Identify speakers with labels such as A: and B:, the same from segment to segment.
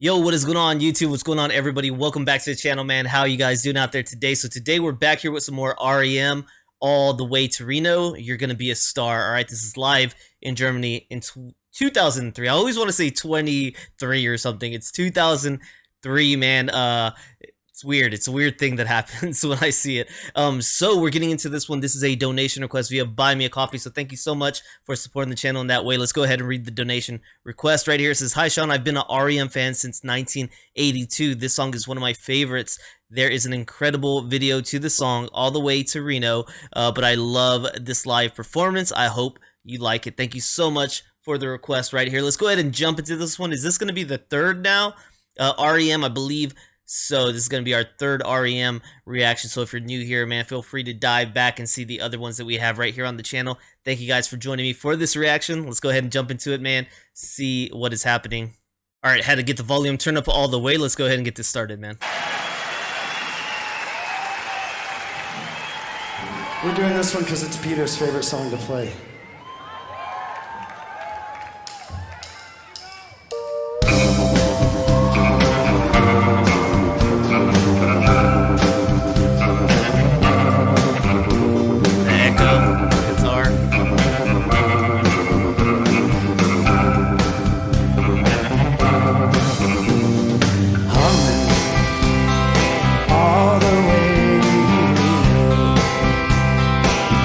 A: Yo, what is going on YouTube? What's going on everybody? Welcome back to the channel, man. How you guys doing out there today? So today we're back here with some more R.E.M. all the way to Reno. You're gonna be a star. All right, this is live in Germany in 2003. I always want to say 23 or something. It's 2003, man. It's weird. It's a weird thing that happens when I see it. So we're getting into this one. This is a donation request via Buy Me a Coffee. So thank you so much for supporting the channel in that way. Let's go ahead and read the donation request right here. It says, "Hi Sean, I've been an R.E.M. fan since 1982. This song is one of my favorites. There is an incredible video to the song, All the Way to Reno, but I love this live performance. I hope you like it." Thank you so much for the request right here. Let's go ahead and jump into this one. Is this going to be the third now? R.E.M, I believe. So this is going to be our third R.E.M. reaction. So if you're new here, man, feel free to dive back and see the other ones that we have right here on the channel. Thank you guys for joining me for this reaction. Let's go ahead and jump into it, man. See what is happening. All right, had to get the volume turned up all the way. Let's go ahead and get this started, man.
B: We're doing this one because it's Peter's favorite song to play.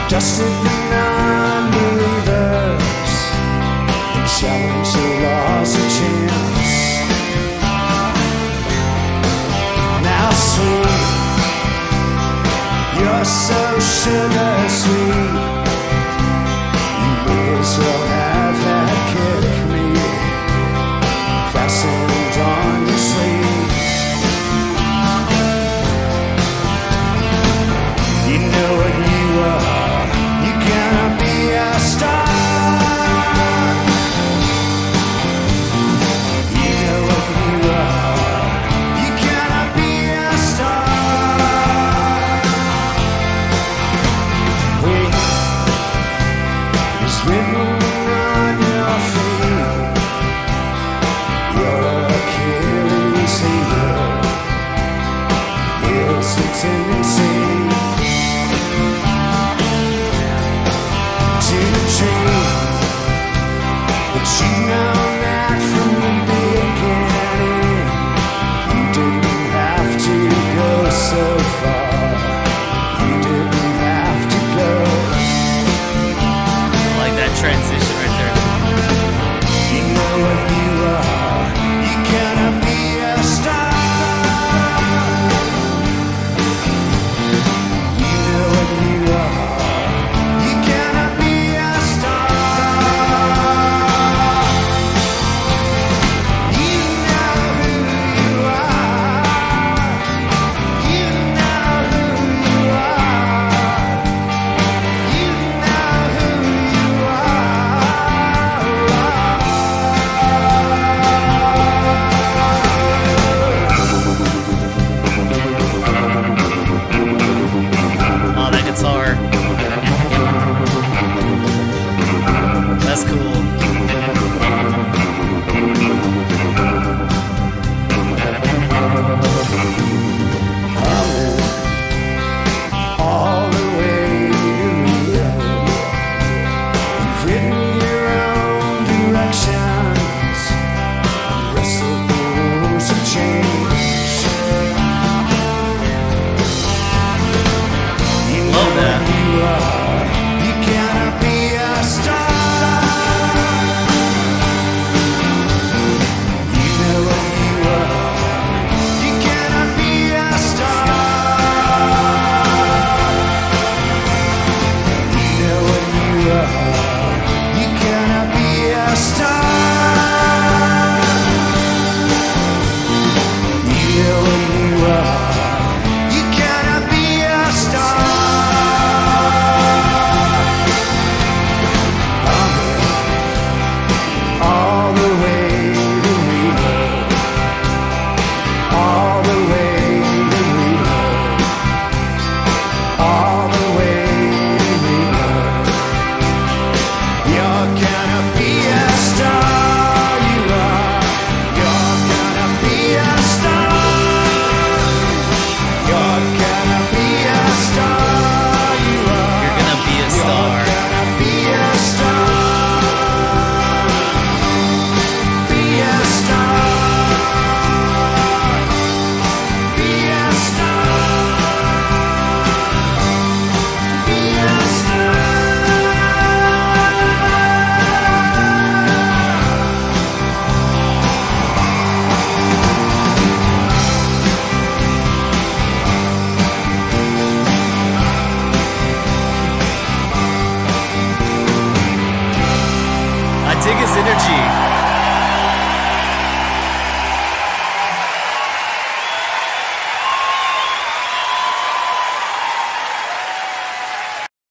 B: Just in the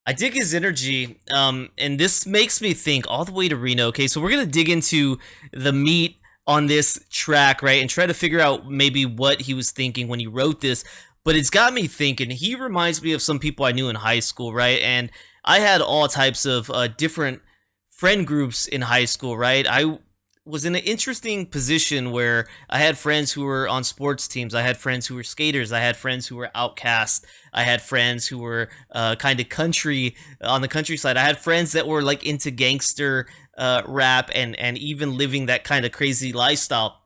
A: I dig his energy, and this makes me think all the way to Reno. Okay, so we're gonna dig into the meat on this track, right, and try to figure out maybe what he was thinking when he wrote this. But it's got me thinking. He reminds me of some people I knew in high school, right? And I had all types of different friend groups in high school, right? I was in an interesting position where I had friends who were on sports teams. I had friends who were skaters. I had friends who were outcasts. I had friends who were kind of country on the countryside. I had friends that were like into gangster rap and even living that kind of crazy lifestyle.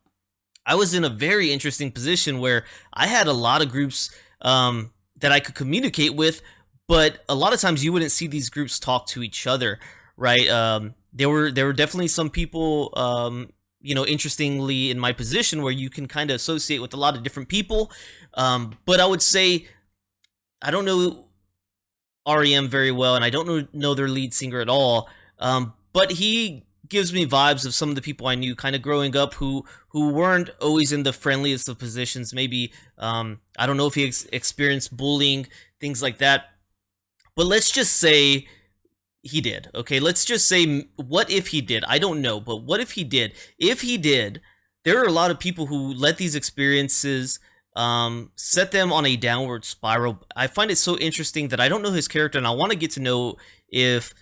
A: I was in a very interesting position where I had a lot of groups that I could communicate with, but a lot of times you wouldn't see these groups talk to each other, right? There were definitely some people, interestingly in my position where you can kind of associate with a lot of different people, but I would say I don't know REM very well, and I don't know their lead singer at all. But he gives me vibes of some of the people I knew kind of growing up who weren't always in the friendliest of positions. Maybe I don't know if he experienced bullying, things like that. But let's just say he did. Okay, let's just say, what if he did? I don't know, but what if he did? If he did, there are a lot of people who let these experiences set them on a downward spiral. I find it so interesting that I don't know his character, and I want to get to know if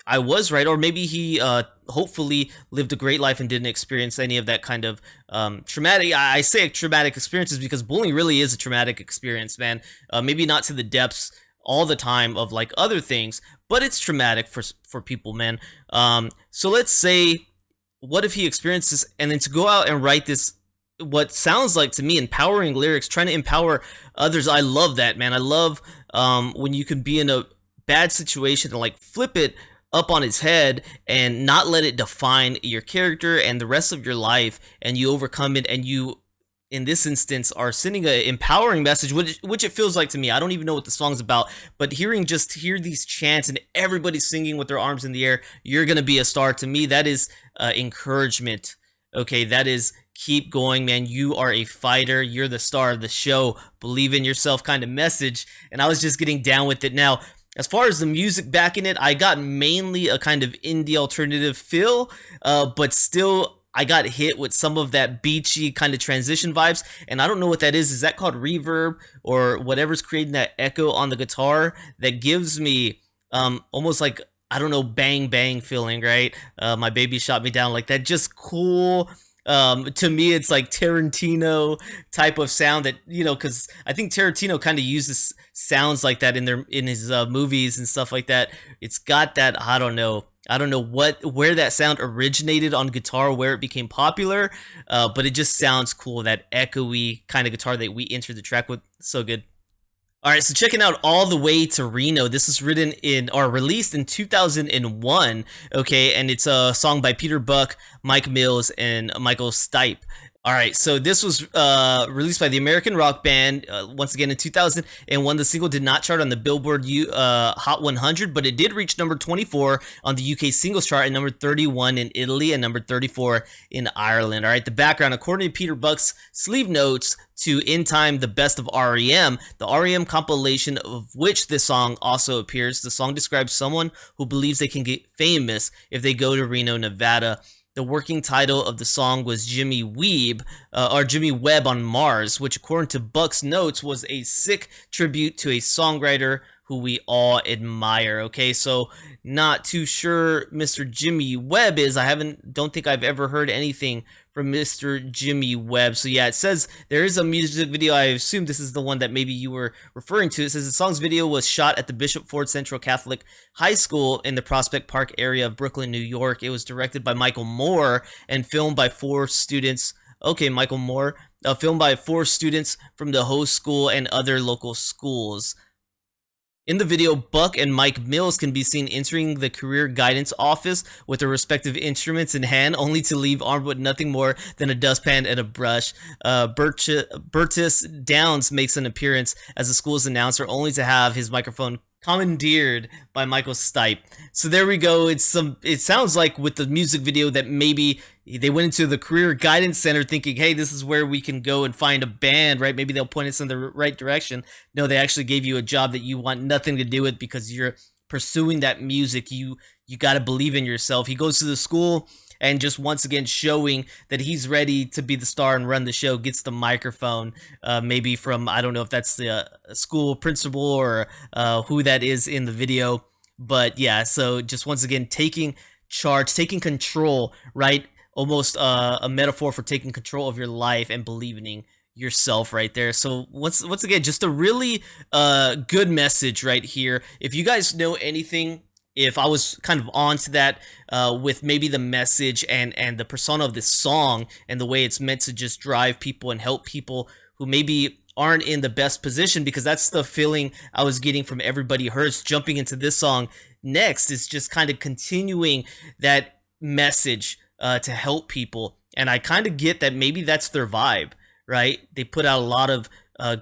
A: I was right, or maybe he hopefully lived a great life and didn't experience any of that kind of traumatic. I say traumatic experiences because bullying really is a traumatic experience, man. Maybe not to the depths all the time of like other things, but it's traumatic for people, man. So let's say, what if he experienced this, and then to go out and write this, what sounds like to me empowering lyrics, trying to empower others. I love that, man. I love when you can be in a bad situation and like flip it up on its head and not let it define your character and the rest of your life, and you overcome it, and you, in this instance, are sending an empowering message, which it feels like to me. I don't even know what the song's about, but hear these chants and everybody singing with their arms in the air, "You're gonna be a star." To me, that is encouragement. Okay, that is keep going, man. You are a fighter. You're the star of the show. Believe in yourself kind of message. And I was just getting down with it. Now, as far as the music backing it, I got mainly a kind of indie alternative feel, but still I got hit with some of that beachy kind of transition vibes, and I don't know what that is. Is that called reverb or whatever's creating that echo on the guitar that gives me almost like, I don't know, bang bang feeling, right? My baby shot me down, like that, just cool. To me, it's like Tarantino type of sound that, because I think Tarantino kind of uses sounds like that in his movies and stuff like that. It's got that, I don't know where that sound originated on guitar, where it became popular, but it just sounds cool. That echoey kind of guitar that we entered the track with, so good. All right, so checking out All the Way to Reno. This is written in or released in 2001, okay, and it's a song by Peter Buck, Mike Mills, and Michael Stipe. All right, so this was released by the American rock band once again in 2001. The single did not chart on the Billboard Hot 100, but it did reach number 24 on the UK singles chart and number 31 in Italy and number 34 in Ireland. All right, the background, according to Peter Buck's sleeve notes to In Time, the Best of R.E.M., the R.E.M. compilation of which this song also appears. The song describes someone who believes they can get famous if they go to Reno, Nevada. The working title of the song was Jimmy Webb on Mars, which according to Buck's notes was a sick tribute to a songwriter who we all admire. Okay, so not too sure Mr. Jimmy Webb is. Don't think I've ever heard anything from Mr. Jimmy Webb. So yeah, it says there is a music video. I assume this is the one that maybe you were referring to. It says the song's video was shot at the Bishop Ford Central Catholic High School in the Prospect Park area of Brooklyn, New York. It was directed by Michael Moore and filmed by 4 students. Okay, Michael Moore. Filmed by 4 students from the host school and other local schools. In the video, Buck and Mike Mills can be seen entering the career guidance office with their respective instruments in hand, only to leave armed with nothing more than a dustpan and a brush. Bertus Downs makes an appearance as the school's announcer, only to have his microphone commandeered by Michael Stipe. So there we go. It sounds like with the music video that maybe they went into the career guidance center thinking, hey, this is where we can go and find a band, right? Maybe they'll point us in the right direction. No, they actually gave you a job that you want nothing to do with because you're pursuing that music. You got to believe in yourself. He goes to the school and just once again showing that he's ready to be the star and run the show, gets the microphone, maybe from, I don't know if that's the school principal or who that is in the video. But yeah, so just once again taking charge, taking control, right? Almost a metaphor for taking control of your life and believing yourself right there. So once again, just a really good message right here. If you guys know anything, if I was kind of onto that with maybe the message and the persona of this song and the way it's meant to just drive people and help people who maybe aren't in the best position, because that's the feeling I was getting from Everybody Hurts jumping into this song next, is just kind of continuing that message to help people. And I kind of get that maybe that's their vibe, right? They put out a lot of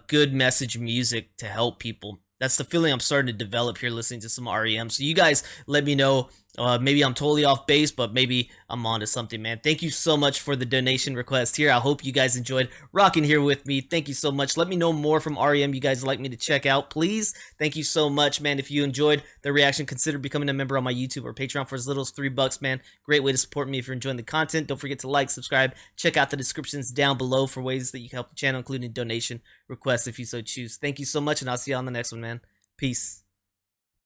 A: good message music to help people. That's the feeling I'm starting to develop here listening to some R.E.M. So you guys let me know. Maybe I'm totally off base, but maybe I'm onto something, man. Thank you so much for the donation request here. I hope you guys enjoyed rocking here with me. Thank you so much. Let me know more from R.E.M. you guys like me to check out, please. Thank you so much, man. If you enjoyed the reaction, consider becoming a member on my YouTube or Patreon for as little as $3, man. Great way to support me if you're enjoying the content. Don't forget to like, subscribe, check out the descriptions down below for ways that you can help the channel, including donation requests if you so choose. Thank you so much, and I'll see you on the next one, man. Peace.